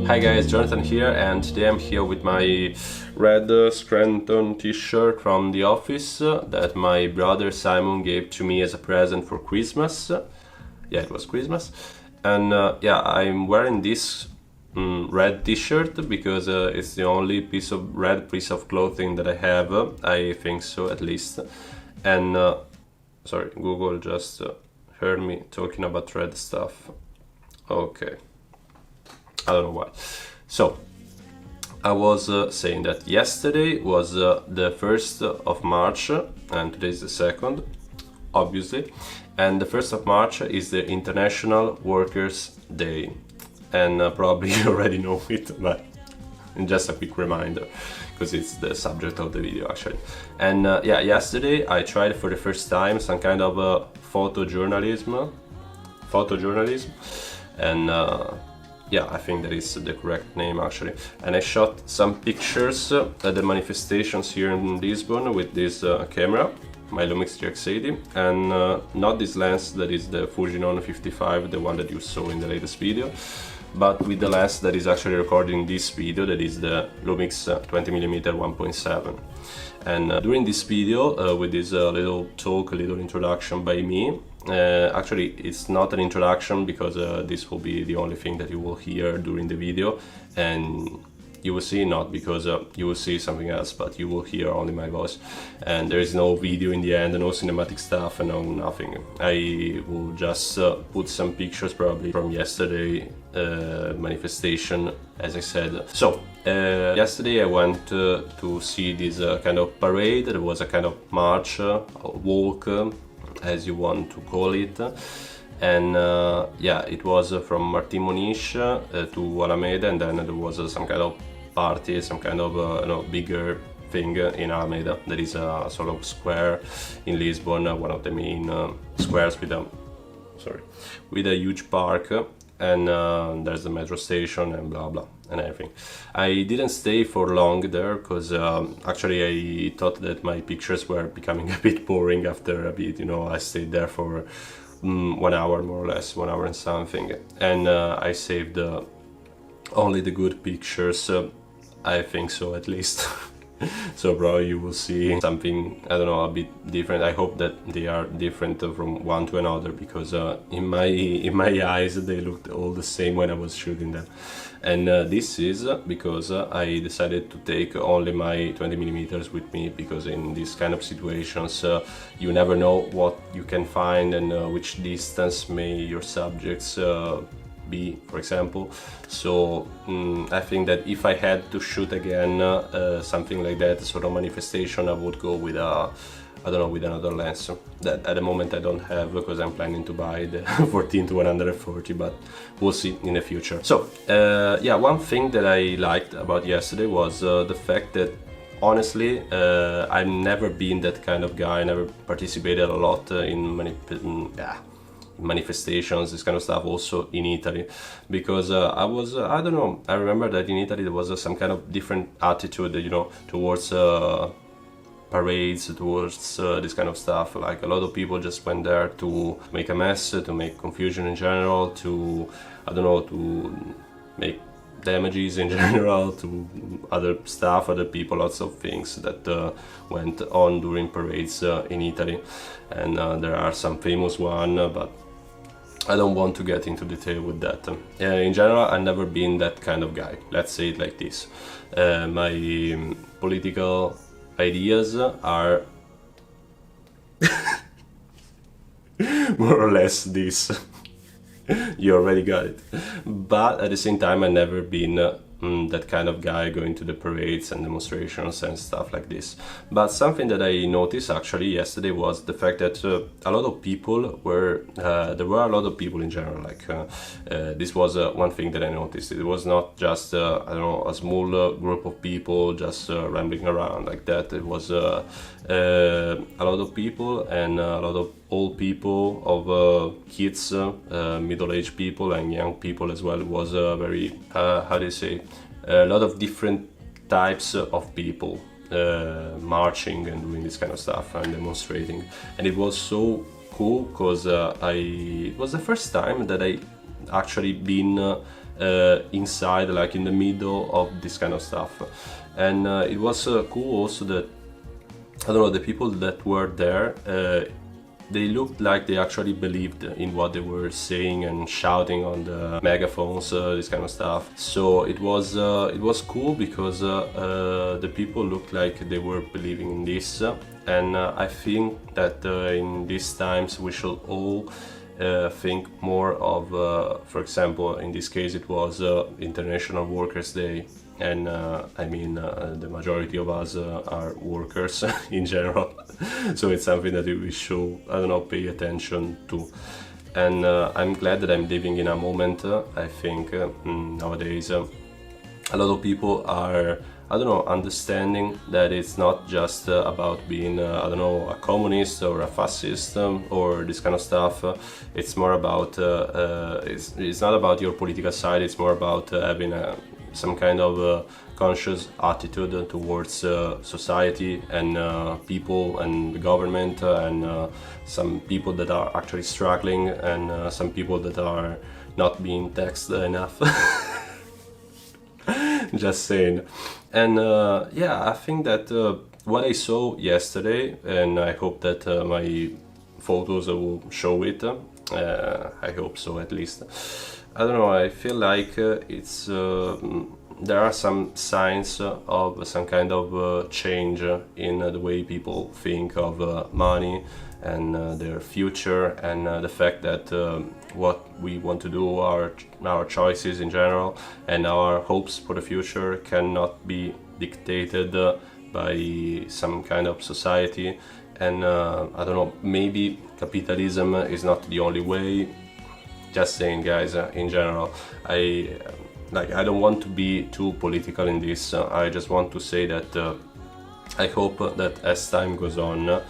Hi guys, Jonathan here, and today I'm here with my red Scranton t-shirt from the office that my brother Simon gave to me as a present for Christmas. Yeah, it was Christmas. And yeah, I'm wearing this red t-shirt because it's the only red piece of clothing that I have. I think so, at least. And sorry, Google just heard me talking about red stuff. Okay. I don't know why. So, I was saying that yesterday was the 1st of March, and today is the 2nd, obviously. And the 1st of March is the International Workers' Day. And probably you already know it, but just a quick reminder, because it's the subject of the video actually. And yeah, yesterday I tried for the first time some kind of photojournalism, and yeah, I think that is the correct name actually. And I shot some pictures at the manifestations here in Lisbon with this camera, my Lumix GX80, and not this lens that is the Fujinon 55, the one that you saw in the latest video, but with the lens that is actually recording this video, that is the Lumix 20mm 1.7. And during this video, with this little introduction by me, actually it's not an introduction because this will be the only thing that you will hear during the video, and you will see not because you will see something else, but you will hear only my voice, and there is no video in the end, no cinematic stuff, and no nothing. I will just put some pictures probably from yesterday manifestation, as I said. So yesterday I went to see this kind of parade. There was a kind of march, walk, as you want to call it, and yeah, it was from Martin Moniz to Alameda, and then there was some kind of party, some kind of bigger thing in Alameda. There is a sort of square in Lisbon, one of the main squares with a huge park, and there's the metro station and blah blah and everything. I didn't stay for long there because actually I thought that my pictures were becoming a bit boring after a bit, I stayed there for 1 hour more or less, 1 hour and something, and I saved only the good pictures, I think so, at least. So probably you will see something, I don't know, a bit different. I hope that they are different from one to another, because in my eyes they looked all the same when I was shooting them. And this is because I decided to take only my 20mm with me, because in these kind of situations you never know what you can find and which distance may your subjects be, for example. So I think that if I had to shoot again something like that, sort of manifestation, I would go with with another lens that at the moment I don't have, because I'm planning to buy the 14 to 140, but we'll see in the future. So yeah, one thing that I liked about yesterday was the fact that honestly I've never been that kind of guy. I never participated a lot in manifestations, this kind of stuff, also in Italy, because I don't know, I remember that in Italy there was some kind of different attitude, towards parades, towards this kind of stuff. Like, a lot of people just went there to make a mess, to make confusion in general, to, I don't know, to make damages in general, to other stuff, other people, lots of things that went on during parades in Italy. And there are some famous ones, but I don't want to get into detail with that. In general, I've never been that kind of guy, let's say it like this. My political ideas are more or less this. You already got it. But at the same time, I've never been that kind of guy going to the parades and demonstrations and stuff like this. But something that I noticed actually yesterday was the fact that a lot of people were, there were a lot of people in general, like this was one thing that I noticed. It was not just, I don't know, a small group of people just rambling around like that. It was a lot of people, and a lot of old people, of kids, middle-aged people and young people as well. It was very, how do you say, a lot of different types of people marching and doing this kind of stuff and demonstrating. And it was so cool because it was the first time that I actually been inside, like in the middle of this kind of stuff. And it was cool also that, I don't know, the people that were there, they looked like they actually believed in what they were saying and shouting on the megaphones, this kind of stuff. So it was cool because the people looked like they were believing in this, and I think that in these times we should all think more of, for example, in this case it was International Workers' Day. And I mean, the majority of us are workers in general, so it's something that we should, I don't know, pay attention to. And I'm glad that I'm living in a moment, I think, nowadays a lot of people are, I don't know, understanding that it's not just about being, I don't know, a communist or a fascist or this kind of stuff. It's more about, it's not about your political side, it's more about having some kind of conscious attitude towards society and people and the government, and some people that are actually struggling, and some people that are not being taxed enough. Just saying. And yeah, I think that what I saw yesterday, and I hope that my photos will show it, I hope so at least. I don't know, I feel like it's there are some signs of some kind of change in the way people think of money and their future, and the fact that what we want to do, our choices in general, and our hopes for the future cannot be dictated by some kind of society. And I don't know, maybe capitalism is not the only way. Just saying, guys, in general, I don't want to be too political in this. I just want to say that I hope that as time goes on, I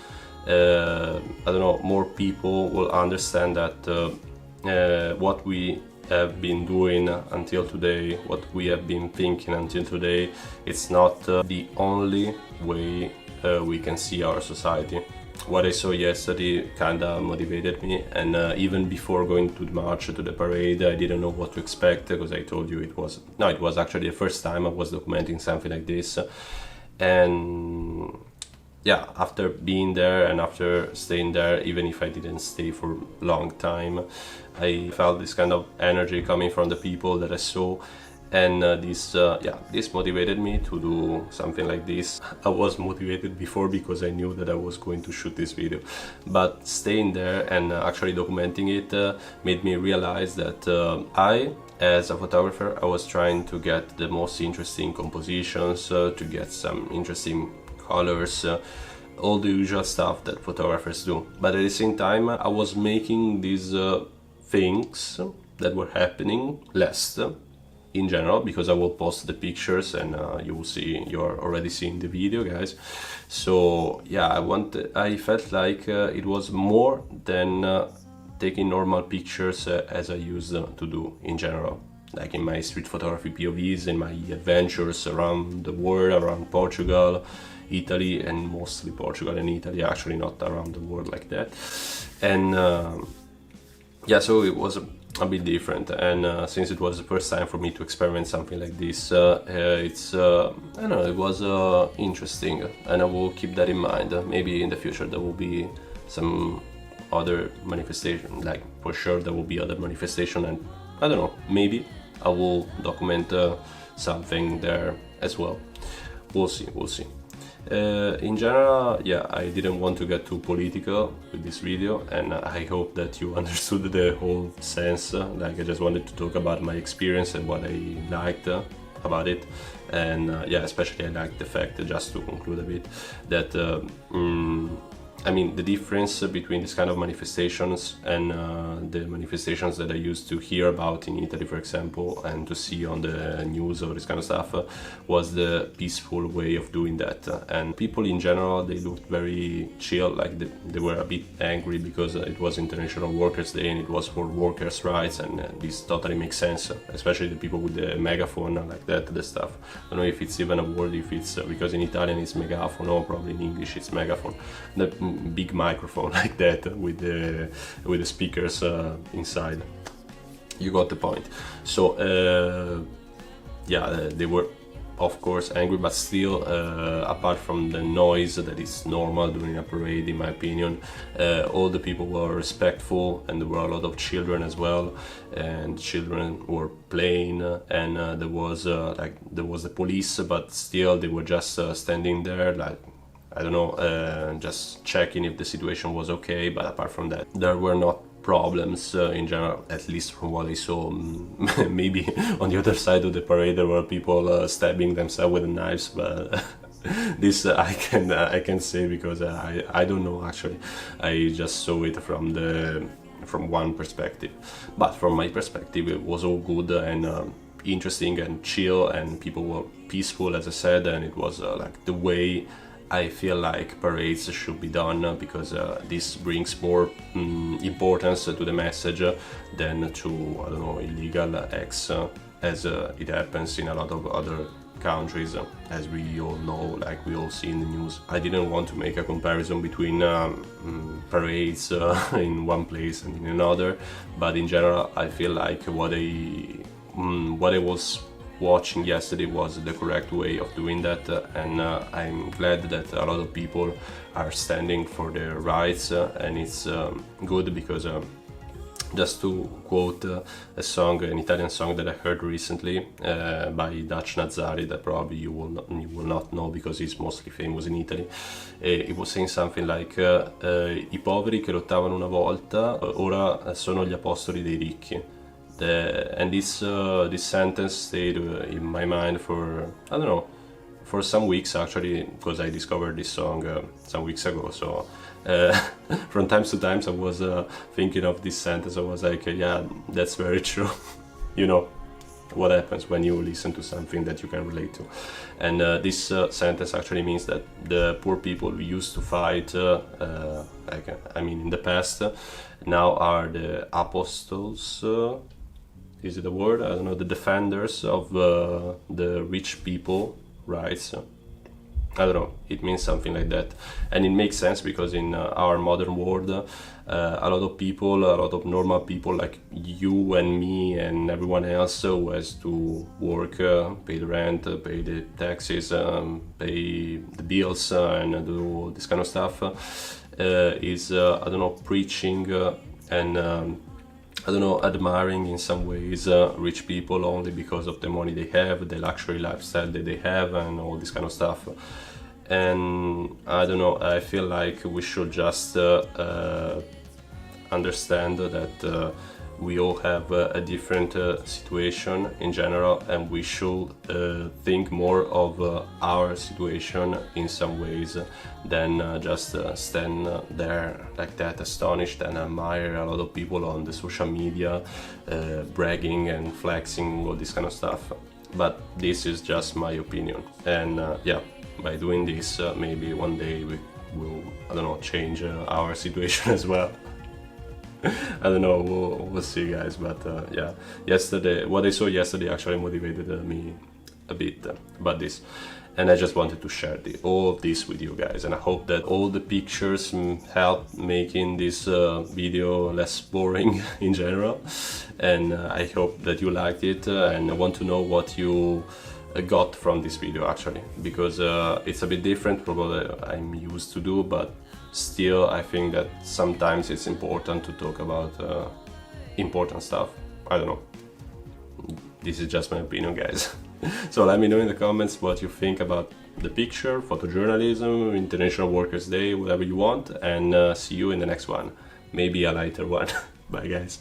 don't know, more people will understand that what we have been doing until today, what we have been thinking until today, it's not the only way we can see our society. What I saw yesterday kinda motivated me, and even before going to the march, to the parade, I didn't know what to expect, because I told you it was actually the first time I was documenting something like this. And yeah, after being there and after staying there, even if I didn't stay for a long time, I felt this kind of energy coming from the people that I saw. And this motivated me to do something like this. I was motivated before because I knew that I was going to shoot this video, but staying there and actually documenting it made me realize that I, as a photographer, I was trying to get the most interesting compositions, to get some interesting colors, all the usual stuff that photographers do. But at the same time, I was making these things that were happening less in general, because I will post the pictures and you will see, you're already seeing the video, guys. So yeah, I felt like it was more than taking normal pictures as I used to do in general, like in my street photography POVs, in my adventures around the world, around Portugal, Italy, and mostly Portugal and Italy, actually not around the world like that. And yeah, so it was a bit different, and since it was the first time for me to experiment something like this, it's I don't know, it was interesting, and I will keep that in mind. Maybe in the future there will be some other manifestation, like for sure there will be other manifestation, and I don't know, maybe I will document something there as well. We'll see. In general, yeah, I didn't want to get too political with this video, and I hope that you understood the whole sense. Like, I just wanted to talk about my experience and what I liked about it. And yeah, especially I liked the fact, just to conclude a bit, that I mean, the difference between this kind of manifestations and the manifestations that I used to hear about in Italy, for example, and to see on the news or this kind of stuff, was the peaceful way of doing that. And people in general, they looked very chill, like they were a bit angry because it was International Workers' Day and it was for workers' rights, and this totally makes sense, especially the people with the megaphone like that, the stuff. I don't know if it's even a word, if it's because in Italian it's megaphone, or probably in English it's megaphone. The big microphone like that with the speakers inside. You got the point. So yeah, they were of course angry, but still, apart from the noise that is normal during a parade, in my opinion, all the people were respectful, and there were a lot of children as well, and children were playing, and there was the police, but still they were just standing there, like, I don't know, just checking if the situation was okay. But apart from that, there were not problems in general, at least from what I saw. Maybe on the other side of the parade there were people stabbing themselves with knives, but this I can say because I don't know actually. I just saw it from one perspective, but from my perspective it was all good and interesting and chill, and people were peaceful, as I said, and it was like the way I feel like parades should be done, because this brings more importance to the message than to, I don't know, illegal acts, as it happens in a lot of other countries, as we all know, like we all see in the news. I didn't want to make a comparison between parades in one place and in another, but in general I feel like what I was watching yesterday was the correct way of doing that, and I'm glad that a lot of people are standing for their rights, and it's good because just to quote a song, an Italian song that I heard recently by Dutch Nazzari, that probably you will not know because he's mostly famous in Italy. It was saying something like i poveri che lottavano una volta ora sono gli apostoli dei ricchi. And this sentence stayed in my mind for, I don't know, for some weeks actually, because I discovered this song some weeks ago. So from time to time I was thinking of this sentence. I was like, yeah, that's very true. You know what happens when you listen to something that you can relate to. And this sentence actually means that the poor people who used to fight, in the past, now are the apostles. Is it a word? I don't know, the defenders of the rich people rights. I don't know, it means something like that. And it makes sense because in our modern world, a lot of people, a lot of normal people like you and me and everyone else who has to work, pay the rent, pay the taxes, pay the bills, and do this kind of stuff, is, I don't know, preaching and I don't know, admiring in some ways rich people only because of the money they have, the luxury lifestyle that they have, and all this kind of stuff. And I don't know, I feel like we should just understand that we all have a different situation in general, and we should think more of our situation in some ways than just stand there like that astonished and admire a lot of people on the social media bragging and flexing, all this kind of stuff. But this is just my opinion, and yeah, by doing this maybe one day we will, I don't know, change our situation as well. I don't know, we'll see, guys, but yeah, what I saw yesterday actually motivated me a bit about this, and I just wanted to share all of this with you guys, and I hope that all the pictures help making this video less boring in general, and I hope that you liked it, and I want to know what you got from this video actually, because it's a bit different from what I'm used to do, but still I think that sometimes it's important to talk about important stuff. I don't know, this is just my opinion, guys. So let me know in the comments what you think about the picture, photojournalism, International Workers' Day, whatever you want, and see you in the next one, maybe a lighter one. Bye, guys.